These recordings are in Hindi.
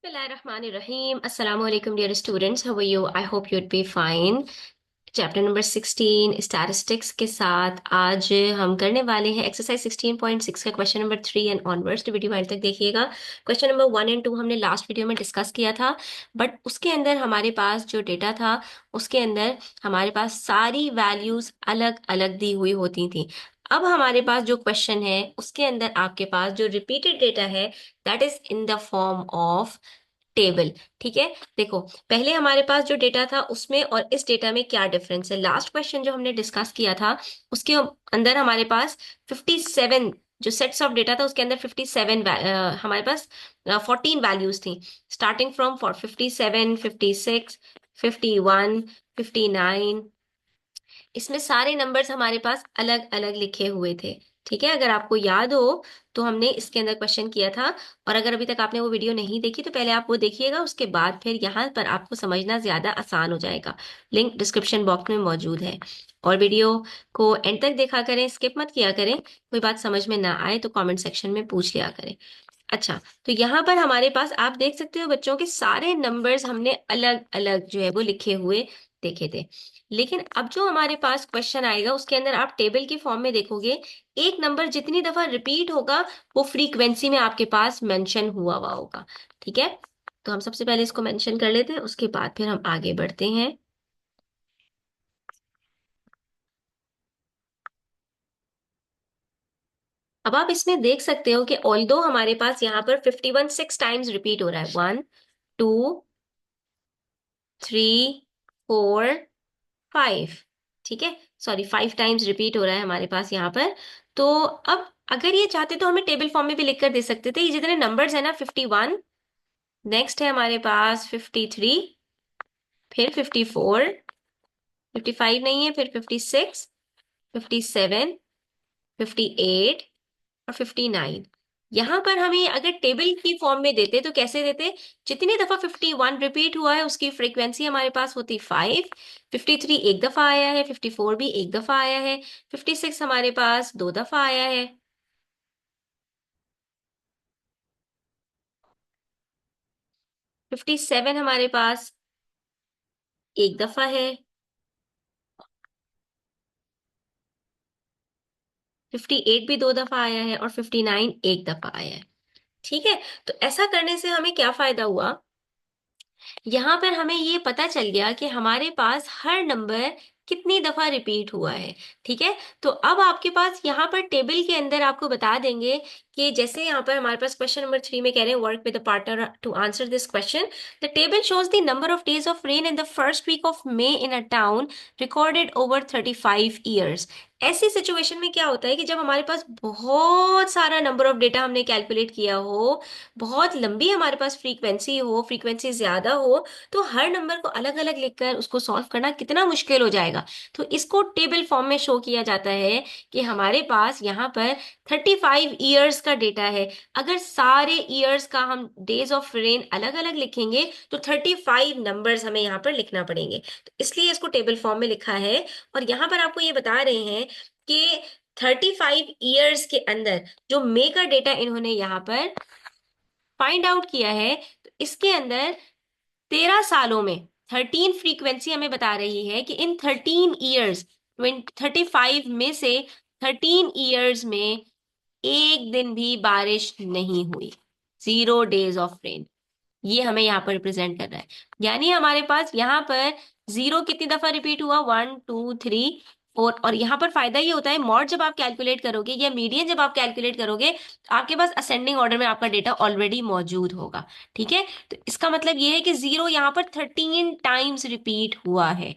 Bismillahirrahmanirrahim. Assalamu alaikum, dear students. How are you? I hope you'd be fine. Chapter number 16 statistics के साथ आज हम करने वाले हैं एक्सरसाइज 16.6 का क्वेश्चन नंबर 3 एंड ऑनवर्ड्स। तो वीडियो एंड तक देखिएगा। क्वेश्चन नंबर 1 एंड 2 हमने लास्ट वीडियो में डिस्कस किया था, बट उसके अंदर हमारे पास जो डेटा था उसके अंदर हमारे पास सारी वैल्यूज अलग अलग दी हुई होती थी। अब हमारे पास जो क्वेश्चन है उसके अंदर आपके पास जो रिपीटेड डेटा है that is in the form of table. ठीक है, देखो पहले हमारे पास जो डेटा था उसमें और इस डेटा में क्या डिफरेंस है। लास्ट क्वेश्चन जो हमने डिस्कस किया था उसके अंदर हमारे पास 57 जो सेट्स ऑफ डेटा था उसके अंदर 57 हमारे पास 14 वैल्यूज थी, स्टार्टिंग फ्रॉम 57, 56, 51, 59। इसमें सारे नंबर्स हमारे पास अलग अलग लिखे हुए थे। ठीक है, अगर आपको याद हो तो हमने इसके अंदर क्वेश्चन किया था, और अगर अभी तक आपने वो वीडियो नहीं देखी तो पहले आप वो देखिएगा, उसके बाद फिर यहाँ पर आपको समझना ज्यादा आसान हो जाएगा। लिंक डिस्क्रिप्शन बॉक्स में मौजूद है। और वीडियो को एंड तक देखा करें, स्किप मत किया करें। कोई बात समझ में ना आए तो कमेंट सेक्शन में पूछ लिया करें। अच्छा, तो यहाँ पर हमारे पास आप देख सकते हो बच्चों के सारे नंबर्स हमने अलग अलग जो है वो लिखे हुए देखे थे। लेकिन अब जो हमारे पास क्वेश्चन आएगा उसके अंदर आप टेबल के फॉर्म में देखोगे एक नंबर जितनी दफा रिपीट होगा वो फ्रीक्वेंसी में आपके पास मेंशन हुआ होगा। ठीक है, तो हम सबसे पहले इसको मेंशन कर लेते हैं, उसके बाद फिर हम आगे बढ़ते हैं। अब आप इसमें देख सकते हो कि ऑल्दो हमारे पास यहाँ पर 51 6 टाइम्स रिपीट हो रहा है, 1 2 3 4 5। ठीक है, सॉरी 5 टाइम्स रिपीट हो रहा है हमारे पास यहाँ पर। तो अब अगर ये चाहते तो हमें टेबल फॉर्म में भी लिख कर दे सकते थे। ये जितने नंबर्स है ना 51, नेक्स्ट है हमारे पास 53, फिर 54, 55 नहीं है, फिर 56, 57, 58 और 59। यहां पर हमें अगर टेबल की फॉर्म में देते तो कैसे देते, जितनी दफा 51 रिपीट हुआ है उसकी फ्रीक्वेंसी हमारे पास होती 5, 53 एक दफा आया है, 54 भी एक दफा आया है, 56 हमारे पास 2 दफा आया है, 57 हमारे पास एक दफा है, 58 भी 2 दफा आया है और 59 एक दफा आया है। ठीक है, तो ऐसा करने से हमें क्या फायदा हुआ, यहाँ पर हमें ये पता चल गया कि हमारे पास हर नंबर कितनी दफा रिपीट हुआ है। ठीक है, तो अब आपके पास यहाँ पर टेबल के अंदर आपको बता देंगे कि जैसे यहाँ पर हमारे पास क्वेश्चन नंबर 3 में कह रहे हैं work with a partner to answer this question. The table shows the number of days of rain in the first week of May in a town recorded over 35 years. ऐसी सिचुएशन में क्या होता है कि जब हमारे पास बहुत सारा नंबर ऑफ डेटा हमने कैलकुलेट किया हो, बहुत लंबी हमारे पास फ्रीक्वेंसी हो, फ्रीक्वेंसी ज्यादा हो, तो हर नंबर को अलग अलग लिखकर उसको सॉल्व करना कितना मुश्किल हो जाएगा। तो इसको टेबल फॉर्म में शो किया जाता है कि हमारे पास यहाँ पर 35 ईयर्स का डेटा है। अगर सारे ईयर्स का हम डेज ऑफ रेन अलग अलग लिखेंगे तो 35 नंबर्स हमें यहाँ पर लिखना पड़ेंगे, तो इसलिए इसको टेबल फॉर्म में लिखा है। और यहाँ पर आपको ये बता रहे हैं कि 35 ईयर्स के अंदर जो मे का डेटा इन्होंने यहाँ पर फाइंड आउट किया है, तो इसके अंदर 13 सालों में 13 फ्रीक्वेंसी हमें बता रही है कि इन 13 ईयर्स 35 में से 13 ईयर्स में एक दिन भी बारिश नहीं हुई, 0 डेज ऑफ रेन। ये हमें यहाँ पर रिप्रेजेंट कर रहा है। यानी हमारे पास यहाँ पर जीरो कितनी दफा रिपीट हुआ, 1 2 3 4। और यहाँ पर फायदा ये होता है मॉड जब आप कैलकुलेट करोगे या मीडियन जब आप कैलकुलेट करोगे तो आपके पास असेंडिंग ऑर्डर में आपका डेटा ऑलरेडी मौजूद होगा। ठीक है, तो इसका मतलब ये है कि जीरो यहाँ पर 13 टाइम्स रिपीट हुआ है।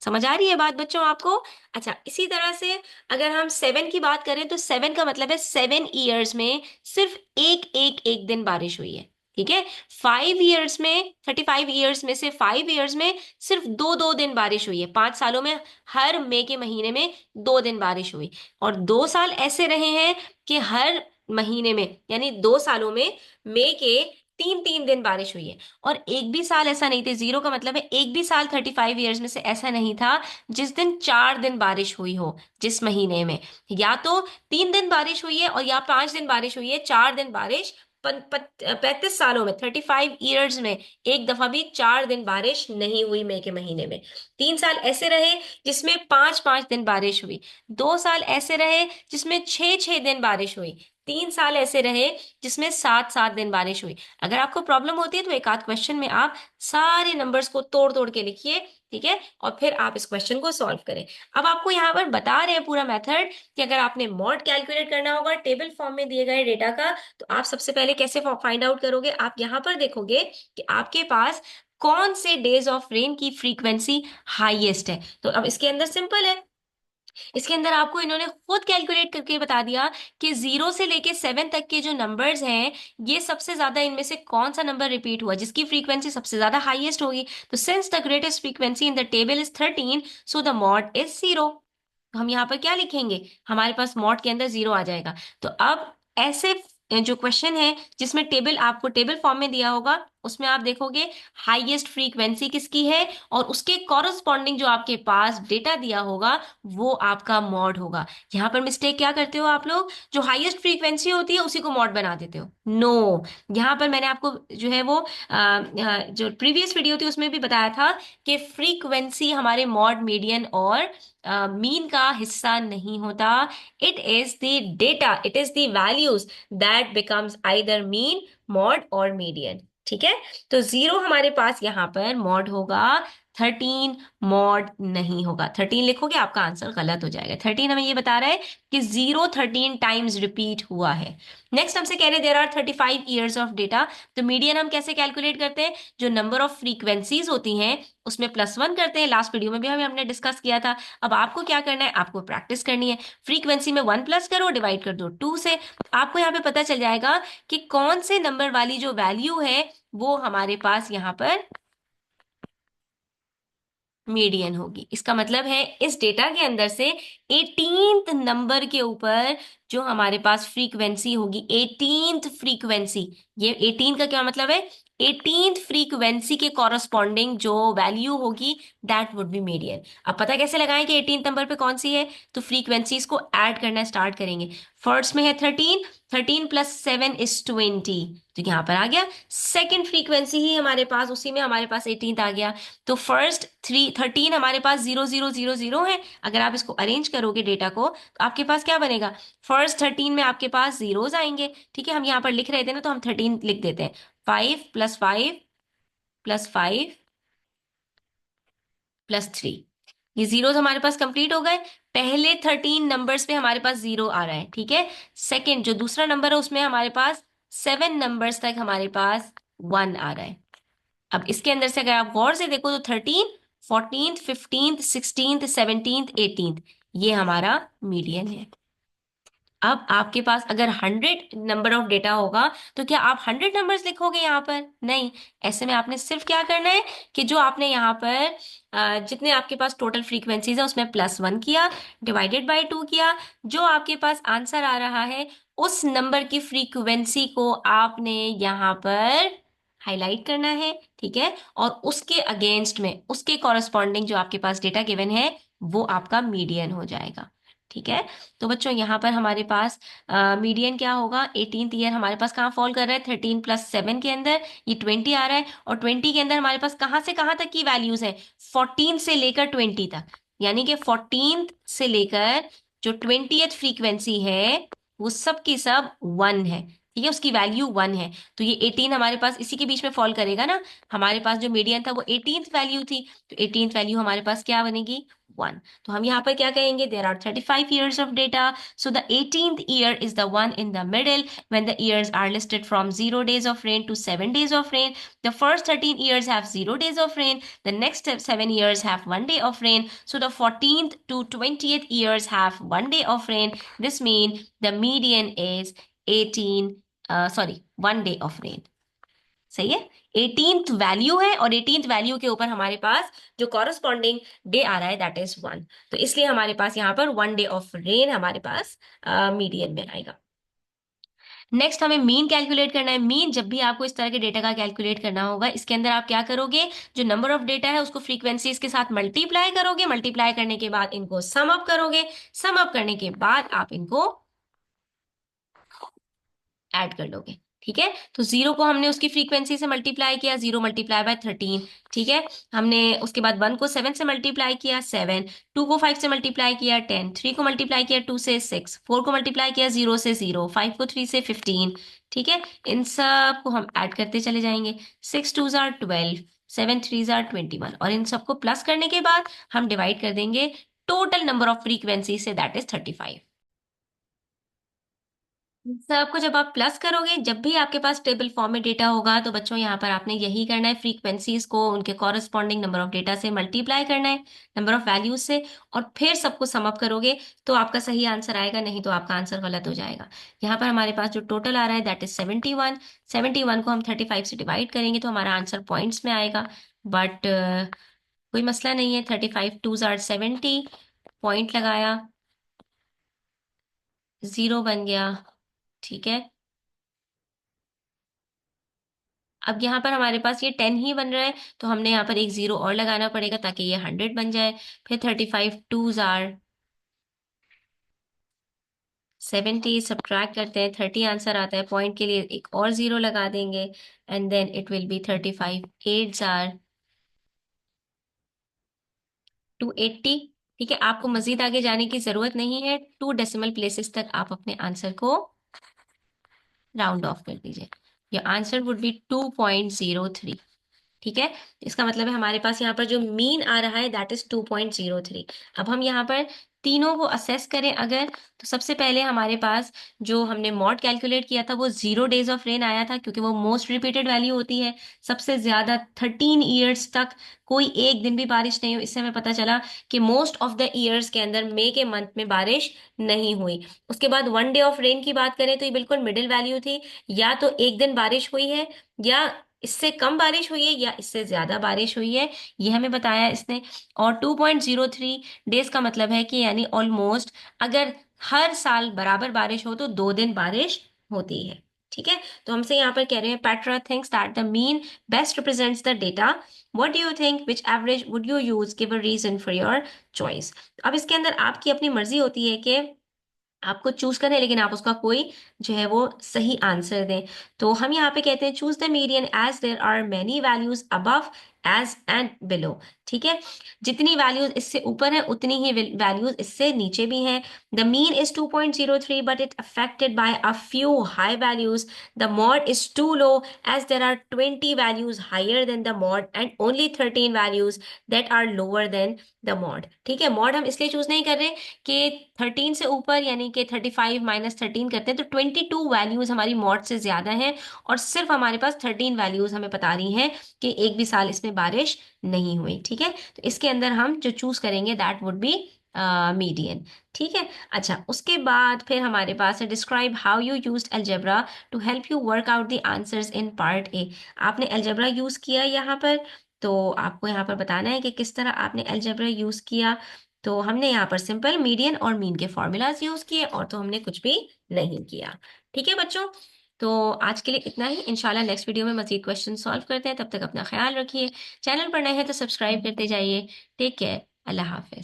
समझ आ रही है बात बच्चों आपको। अच्छा, इसी तरह से अगर हम 7 की बात करें तो 7 का मतलब है 7 ईयर्स में सिर्फ एक दिन बारिश हुई है। ठीक है, 5 ईयर्स में 35 ईयर्स में से 5 ईयर्स में सिर्फ दो दो दिन बारिश हुई है। 5 सालों में हर मई के महीने में 2 दिन बारिश हुई। और 2 साल ऐसे रहे हैं कि हर महीने में यानी 2 सालों में मई के 3 3 दिन बारिश हुई है। और एक भी साल ऐसा नहीं थे, जीरो का मतलब है एक भी साल 35 ईयर्स में से ऐसा नहीं था जिस दिन 4 दिन बारिश हुई हो। जिस महीने में या तो 3 दिन बारिश हुई है और या 5 दिन बारिश हुई है, 4 दिन बारिश 35 सालों में, 35 ईयर्स में एक दफा भी 4 दिन बारिश नहीं हुई मई के महीने में। 3 साल ऐसे रहे जिसमें 5-5 दिन बारिश हुई। 2 साल ऐसे रहे जिसमें 6-6 दिन बारिश हुई। 3 साल ऐसे रहे जिसमें 7-7 दिन बारिश हुई। अगर आपको प्रॉब्लम होती है तो एक आध क्वेश्चन में आप सारे नंबर्स को तोड़ तोड़ के लिखिए, ठीक है, और फिर आप इस क्वेश्चन को सॉल्व करें। अब आपको यहाँ पर बता रहे हैं पूरा मेथड कि अगर आपने मॉड कैलकुलेट करना होगा टेबल फॉर्म में दिए गए डेटा का, तो आप सबसे पहले कैसे फाइंड आउट करोगे। आप यहाँ पर देखोगे कि आपके पास कौन से डेज ऑफ रेन की फ्रीक्वेंसी हाईएस्ट है। तो अब इसके अंदर सिंपल है, इसके अंदर आपको इन्होंने खुद कैलकुलेट करके बता दिया कि 0 से लेके 7 तक के जो नंबर्स हैं, ये सबसे ज्यादा इनमें से कौन सा नंबर रिपीट हुआ जिसकी फ्रीक्वेंसी सबसे ज्यादा हाईएस्ट होगी। तो since the greatest frequency in the table is 13, so the mode is 0। तो हम यहाँ पर क्या लिखेंगे, हमारे पास मॉड के अंदर 0 आ जाएगा। तो अब ऐसे जो क्वेश्चन है जिसमें टेबल आपको टेबल फॉर्म में दिया होगा, उसमें आप देखोगे हाईएस्ट फ्रीक्वेंसी किसकी है, और उसके कॉरस्पॉन्डिंग जो आपके पास डेटा दिया होगा वो आपका मॉड होगा। यहाँ पर मिस्टेक क्या करते हो आप लोग, जो हाईएस्ट फ्रीक्वेंसी होती है उसी को मॉड बना देते हो। नो, यहाँ पर मैंने आपको जो है वो जो प्रीवियस वीडियो थी उसमें भी बताया था कि फ्रीक्वेंसी हमारे मॉड, मीडियन और मीन का हिस्सा नहीं होता। It is the data, it is the values that becomes either mean, mod और मीडियन। ठीक है, तो 0 हमारे पास यहाँ पर मॉड होगा, 13 मॉड नहीं होगा। 13 लिखोगे आपका आंसर गलत हो जाएगा। 13 हमें ये बता रहा है कि 0 13 टाइम्स रिपीट हुआ है। नेक्स्ट हमसे कह रहे there are 35 years of data. तो मीडियन हम कैसे कैलकुलेट करते हैं, जो नंबर ऑफ फ्रीक्वेंसीज होती हैं उसमें +1 करते हैं। लास्ट वीडियो में भी हमने डिस्कस किया था। अब आपको क्या करना है, आपको प्रैक्टिस करनी है। फ्रीक्वेंसी में 1 प्लस करो, डिवाइड कर दो 2 से। आपको यहाँ पे पता चल जाएगा कि कौन से नंबर वाली जो वैल्यू है वो हमारे पास यहाँ पर मीडियन होगी। इसका मतलब है इस डेटा के अंदर से 18th नंबर के ऊपर जो हमारे पास फ्रीक्वेंसी होगी, 18th फ्रीक्वेंसी, ये 18 का क्या मतलब है, 18th फ्रीक्वेंसी के कॉरस्पॉन्डिंग जो वैल्यू होगी दैट वुड बी मीडियन। अब पता कैसे लगाएं कि 18th नंबर पे कौन सी है, तो फ्रीक्वेंसीज को ऐड करना स्टार्ट करेंगे। फर्स्ट में है 13, 13 + 7 = 20, तो यहाँ पर आ गया। सेकेंड फ्रीक्वेंसी ही हमारे पास, उसी में हमारे पास 18th आ गया। तो फर्स्ट 13 हमारे पास 0000 है। अगर आप इसको अरेंज करोगे डेटा को तो आपके पास क्या बनेगा, फर्स्ट 13 में आपके पास जीरोस आएंगे। ठीक है, हम यहाँ पर लिख रहे थे ना, तो हम 13 लिख देते हैं। 5 + 5 + 5 + 3, ये जीरोस हमारे पास कंप्लीट हो गए। पहले 13 नंबर्स पे हमारे पास 0 आ रहा है। ठीक है, सेकंड जो दूसरा नंबर है उसमें हमारे पास 7 नंबर्स तक हमारे पास 1 आ रहा है। अब इसके अंदर से अगर आप गौर से देखो तो 13, 14, 15, 16, 17, 18, ये हमारा मीडियन है। अब आपके पास अगर 100 नंबर ऑफ डेटा होगा तो क्या आप 100 नंबर्स लिखोगे यहाँ पर, नहीं। ऐसे में आपने सिर्फ क्या करना है कि जो आपने यहाँ पर जितने आपके पास टोटल फ्रीक्वेंसीज है उसमें +1 किया, डिवाइडेड बाय 2 किया। जो आपके पास आंसर आ रहा है उस नंबर की फ्रीक्वेंसी को आपने यहाँ पर हाईलाइट करना है। ठीक है, और उसके अगेंस्ट में उसके कॉरस्पॉन्डिंग जो आपके पास डेटा गिवन है वो आपका मीडियन हो जाएगा। ठीक है, तो बच्चों यहाँ पर हमारे पास मीडियन क्या होगा, 18th ईयर हमारे पास कहाँ फॉल कर रहा है, 13 + 7 के अंदर, ये 20 आ रहा है। और 20 के अंदर हमारे पास कहाँ से कहाँ तक की वैल्यूज है, 14 से लेकर 20 तक, यानी कि 14th से लेकर जो 20th फ्रीक्वेंसी है वो सब की सब 1 है। ठीक है, उसकी वैल्यू 1 है। तो ये 18 हमारे पास इसी के बीच में फॉल करेगा ना। हमारे पास जो मीडियन था वो 18th वैल्यू थी, तो 18th वैल्यू हमारे पास क्या बनेगी, 1। तो हम यहाँ पर क्या कहेंगे, there are 35 years of data, so the 18th year is the one in the middle when the years are listed from 0 days of rain to 7 days of rain. The first 13 years have 0 days of rain, the next 7 years have 1 day of rain, so the 14th to 20th years have 1 day of rain. This means the median is 18, sorry, 1 day of rain. सही है, 18th वैल्यू है और 18th वैल्यू के ऊपर हमारे पास जो कॉरस्पॉन्डिंग डे आ रहा है दैट इज 1। तो इसलिए हमारे पास यहाँ पर 1 डे ऑफ रेन हमारे पास मीडियन में आएगा। नेक्स्ट हमें मीन कैलकुलेट करना है। मीन जब भी आपको इस तरह के डेटा का कैलकुलेट करना होगा, इसके अंदर आप क्या करोगे, जो नंबर ऑफ डेटा है उसको फ्रीक्वेंसीज के साथ मल्टीप्लाई करोगे, मल्टीप्लाई करने के बाद इनको सम अप करोगे, सम अप करने के बाद आप इनको ऐड कर लोगे। ठीक है, तो 0 को हमने उसकी फ्रीक्वेंसी से मल्टीप्लाई किया, 0 मल्टीप्लाई बाय 13। ठीक है, हमने उसके बाद 1 को 7 से मल्टीप्लाई किया, 7, 2 को 5 से मल्टीप्लाई किया, 10, 3 को मल्टीप्लाई किया 2 से, 6, 4 को मल्टीप्लाई किया 0 से, 0, 5 को 3 से, 15। ठीक है, इन सब को हम ऐड करते चले जाएंगे। 6 2 जार 12, 7 3 जार 21, और इन सबको प्लस करने के बाद हम डिवाइड कर देंगे टोटल नंबर ऑफ फ्रीक्वेंसी से, दैट इज 35। सबको जब आप प्लस करोगे, जब भी आपके पास टेबल फॉर्म में डेटा होगा, तो बच्चों यहाँ पर आपने यही करना है, फ्रीक्वेंसीज को उनके कॉरस्पॉन्डिंग नंबर ऑफ डेटा से मल्टीप्लाई करना है, नंबर ऑफ वैल्यूज से, और फिर सबको सम अप करोगे तो आपका सही आंसर आएगा, नहीं तो आपका आंसर गलत हो जाएगा। यहाँ पर हमारे पास जो टोटल आ रहा है दैट इज 71। 71 को हम 35 से डिवाइड करेंगे तो हमारा आंसर पॉइंट्स में आएगा, बट कोई मसला नहीं है। 35 टू जार 70, पॉइंट लगाया, 0 बन गया। ठीक है, अब यहाँ पर हमारे पास ये 10 ही बन रहा है, तो हमने यहाँ पर एक 0 और लगाना पड़ेगा ताकि ये 100 बन जाए। फिर 35 टू जार 70, सब्ट्रैक्ट करते हैं, 30 आंसर आता है, पॉइंट के लिए एक और 0 लगा देंगे, and then it will be 35 8 जार 280। ठीक है, आपको मजीद आगे जाने की जरूरत नहीं है, 2 डेसिमल प्लेसेस तक आप अपने आंसर को राउंड ऑफ कर दीजिए। Your answer would be 2.03। ठीक है, इसका मतलब है हमारे पास यहाँ पर जो मीन आ रहा है दैट इज 2.03। अब हम यहाँ पर तीनों को असेस करें अगर, तो सबसे पहले हमारे पास जो हमने मॉड कैलकुलेट किया था वो 0 डेज ऑफ रेन आया था, क्योंकि वो मोस्ट रिपीटेड वैल्यू होती है। सबसे ज्यादा 13 ईयर्स तक कोई एक दिन भी बारिश नहीं हुई। इससे हमें पता चला कि मोस्ट ऑफ द ईयर्स के अंदर मई के मंथ में बारिश नहीं हुई। उसके बाद 1 डे ऑफ रेन की बात करें तो ये बिल्कुल मिडिल वैल्यू थी, या तो एक दिन बारिश हुई है, या इससे कम बारिश हुई है, या इससे ज्यादा बारिश हुई है, ये हमें बताया इसने। और 2.03 डेज का मतलब है कि यानी ऑलमोस्ट, अगर हर साल बराबर बारिश हो तो 2 दिन बारिश होती है। ठीक है, तो हमसे यहाँ पर कह रहे हैं Petra thinks that the mean best represents the data. What do you think, which average would you use, give a reason for your choice. अब इसके अंदर आपकी अपनी मर्जी होती है कि आपको चूज करें, लेकिन आप उसका कोई जो है वो सही आंसर दें। तो हम यहाँ पे कहते हैं choose the median as there are many values above as and below. ठीक है, जितनी वैल्यूज इससे ऊपर है उतनी ही वैल्यूज इससे नीचे भी हैं। The mean is 2.03 but it affected by a few high values. The mode is too low as there are 20 values higher than the mode and only 13 values that are lower than the mode. ठीक है, मॉड हम इसलिए चूज नहीं कर रहे कि 13 से ऊपर, यानी कि 35 माइनस 13 करते हैं तो 22 वैल्यूज हमारी मॉड से ज्यादा हैं, और सिर्फ हमारे पास 13 वैल्यूज हमें बता रही हैं कि एक भी साल इसमें बारिश नहीं हुई। ठीक है, तो इसके अंदर हम जो चूज करेंगे दैट वुड बी मीडियन। ठीक है, अच्छा, उसके बाद फिर हमारे पास है describe how you used algebra to help you work out the answers in part A. आपने अलजेब्रा यूज किया यहाँ पर, तो आपको यहाँ पर बताना है कि किस तरह आपने अलजेब्रा यूज किया। तो हमने यहाँ पर सिंपल, मीडियन और मीन के फॉर्मूलाज यूज किए, और तो हमने कुछ भी नहीं किया। ठीक है बच्चों, तो आज के लिए इतना ही। इंशाल्लाह नेक्स्ट वीडियो में मजीद क्वेश्चन सॉल्व करते हैं, तब तक अपना ख्याल रखिए। चैनल पर नए हैं तो सब्सक्राइब करते जाइए। टेक केयर, अल्लाह हाफिज।